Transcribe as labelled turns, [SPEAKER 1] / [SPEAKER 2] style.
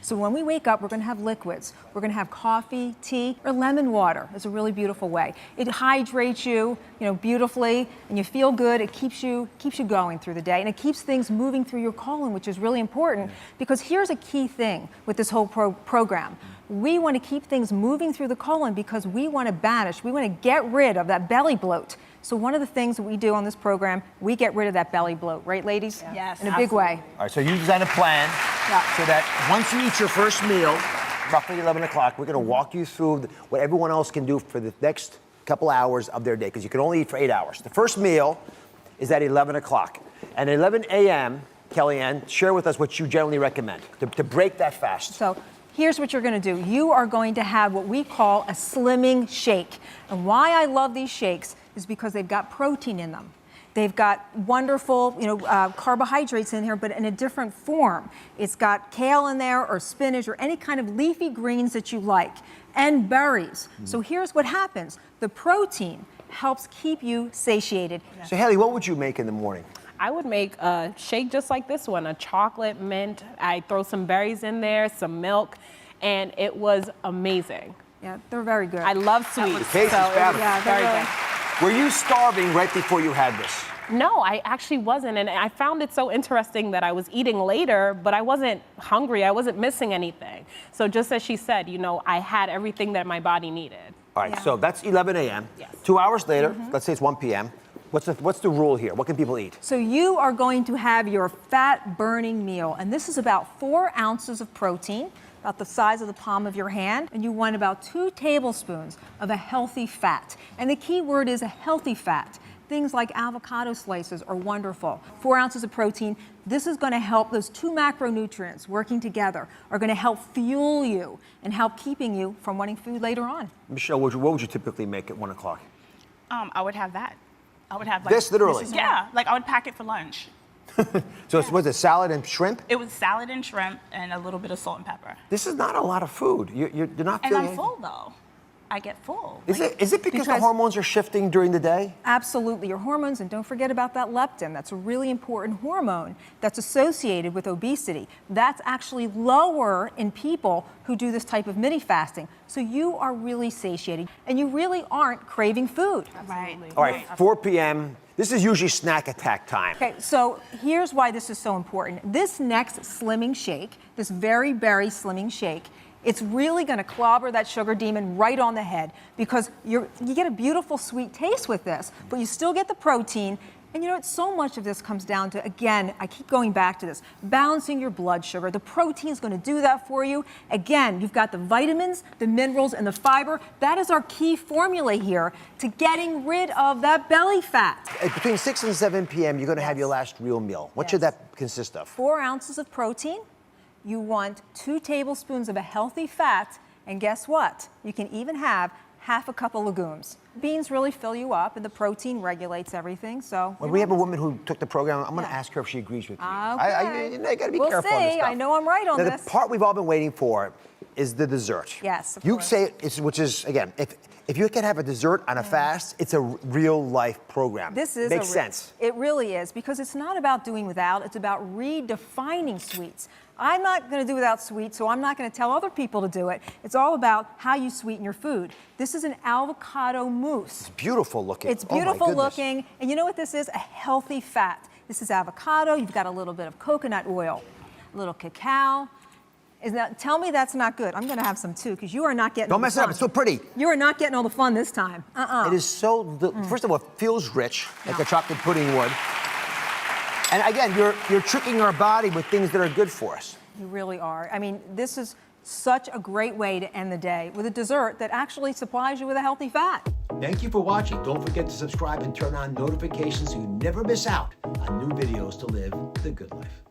[SPEAKER 1] So when we wake up, we're going to have liquids. We're going to have coffee, tea, or lemon water. It's a really beautiful way. It hydrates you, beautifully, and you feel good. It keeps you going through the day, and it keeps things moving through your colon, which is really important. Because here's a key thing with this whole program. We want to keep things moving through the colon because we want to banish, we want to get rid of that belly bloat. So one of the things that we do on this program, we get rid of that belly bloat, right, ladies?
[SPEAKER 2] Yes.
[SPEAKER 1] In a big way.
[SPEAKER 3] All right, so you design a plan so that once you eat your first meal, roughly 11 o'clock, we're going to walk you through what everyone else can do for the next couple hours of their day, because you can only eat for 8 hours. The first meal is at 11 o'clock. And at 11 a.m., Kellyann, share with us what you generally recommend to break that fast.
[SPEAKER 1] So here's what you're going to do. You are going to have what we call a slimming shake. And why I love these shakes is because they've got protein in them. They've got wonderful, carbohydrates in here, but in a different form. It's got kale in there, or spinach, or any kind of leafy greens that you like, and berries. So here's what happens. The protein helps keep you satiated.
[SPEAKER 3] So Haley, what would you make in the morning?
[SPEAKER 2] I would make a shake just like this one, a chocolate mint. I throw some berries in there, some milk, and it was amazing.
[SPEAKER 1] Yeah, they're very good.
[SPEAKER 2] I love sweets.
[SPEAKER 3] The taste is fabulous.
[SPEAKER 1] Yeah,
[SPEAKER 2] very
[SPEAKER 1] really
[SPEAKER 2] good.
[SPEAKER 3] Were you starving right before you had this?
[SPEAKER 2] No, I actually wasn't, and I found it so interesting that I was eating later, but I wasn't hungry, I wasn't missing anything. So just as she said, I had everything that my body needed.
[SPEAKER 3] All right, so that's 11 a.m.
[SPEAKER 2] Yes.
[SPEAKER 3] 2 hours later, let's say it's 1 p.m. What's the rule here? What can people eat?
[SPEAKER 1] So you are going to have your fat-burning meal, and this is about 4 ounces of protein, about the size of the palm of your hand, and you want about 2 tablespoons of a healthy fat. And the key word is a healthy fat. Things like avocado slices are wonderful. 4 ounces of protein. This is going to help those 2 macronutrients working together are going to help fuel you and help keeping you from wanting food later on.
[SPEAKER 3] Michelle, what would you typically make at 1 o'clock?
[SPEAKER 4] I would have that. I would have
[SPEAKER 3] This, literally?
[SPEAKER 4] Yeah, I would pack it for lunch.
[SPEAKER 3] So was it salad and shrimp?
[SPEAKER 4] It was salad and shrimp and a little bit of salt and pepper.
[SPEAKER 3] This is not a lot of food. You're not
[SPEAKER 4] And
[SPEAKER 3] feeling
[SPEAKER 4] I'm full though. I get full.
[SPEAKER 3] Is it because the hormones are shifting during the day?
[SPEAKER 1] Absolutely. Your hormones, and don't forget about that leptin. That's a really important hormone that's associated with obesity. That's actually lower in people who do this type of mini fasting. So you are really satiated, and you really aren't craving food.
[SPEAKER 4] Right.
[SPEAKER 3] All right, 4 p.m. This is usually snack attack time.
[SPEAKER 1] Okay, so here's why this is so important. This next slimming shake, this very berry slimming shake, it's really going to clobber that sugar demon right on the head, because you get a beautiful sweet taste with this, but you still get the protein. And so much of this comes down to, again, I keep going back to this, balancing your blood sugar. The protein is going to do that for you. Again, you've got the vitamins, the minerals, and the fiber. That is our key formula here to getting rid of that belly fat.
[SPEAKER 3] Between 6 and 7 p.m., you're going to have your last real meal. What should that consist of?
[SPEAKER 1] 4 ounces of protein. You want 2 tablespoons of a healthy fat, and guess what? You can even have half a cup of legumes. Beans really fill you up, and the protein regulates everything. So
[SPEAKER 3] when we have a woman who took the program, I'm going to ask her if she agrees with me.
[SPEAKER 1] Okay.
[SPEAKER 3] You got to be
[SPEAKER 1] We'll
[SPEAKER 3] careful on this
[SPEAKER 1] see.
[SPEAKER 3] stuff.
[SPEAKER 1] I know I'm right on
[SPEAKER 3] now,
[SPEAKER 1] this.
[SPEAKER 3] The part we've all been waiting for is the dessert.
[SPEAKER 1] Yes, of
[SPEAKER 3] You
[SPEAKER 1] course.
[SPEAKER 3] say which is, again, if you can have a dessert on a fast, it's a real life program.
[SPEAKER 1] This is
[SPEAKER 3] makes sense.
[SPEAKER 1] It really is, because it's not about doing without, it's about redefining sweets. I'm not going to do without sweets, so I'm not going to tell other people to do it. It's all about how you sweeten your food. This is an avocado mousse.
[SPEAKER 3] It's beautiful looking.
[SPEAKER 1] It's
[SPEAKER 3] Oh, my
[SPEAKER 1] beautiful
[SPEAKER 3] goodness.
[SPEAKER 1] looking, and you know what this is? A healthy fat. This is avocado. You've got a little bit of coconut oil, a little cacao. Tell me that's not good. I'm going to have some too, because you are not getting.
[SPEAKER 3] Don't mess it up. It's so pretty.
[SPEAKER 1] You are not getting all the fun this time.
[SPEAKER 3] It is so. First of all, it feels rich, like a chocolate pudding would. And again, you're tricking our body with things that are good for us.
[SPEAKER 1] You really are. I mean, this is such a great way to end the day with a dessert that actually supplies you with a healthy fat.
[SPEAKER 3] Thank you for watching. Don't forget to subscribe and turn on notifications so you never miss out on new videos to live the good life.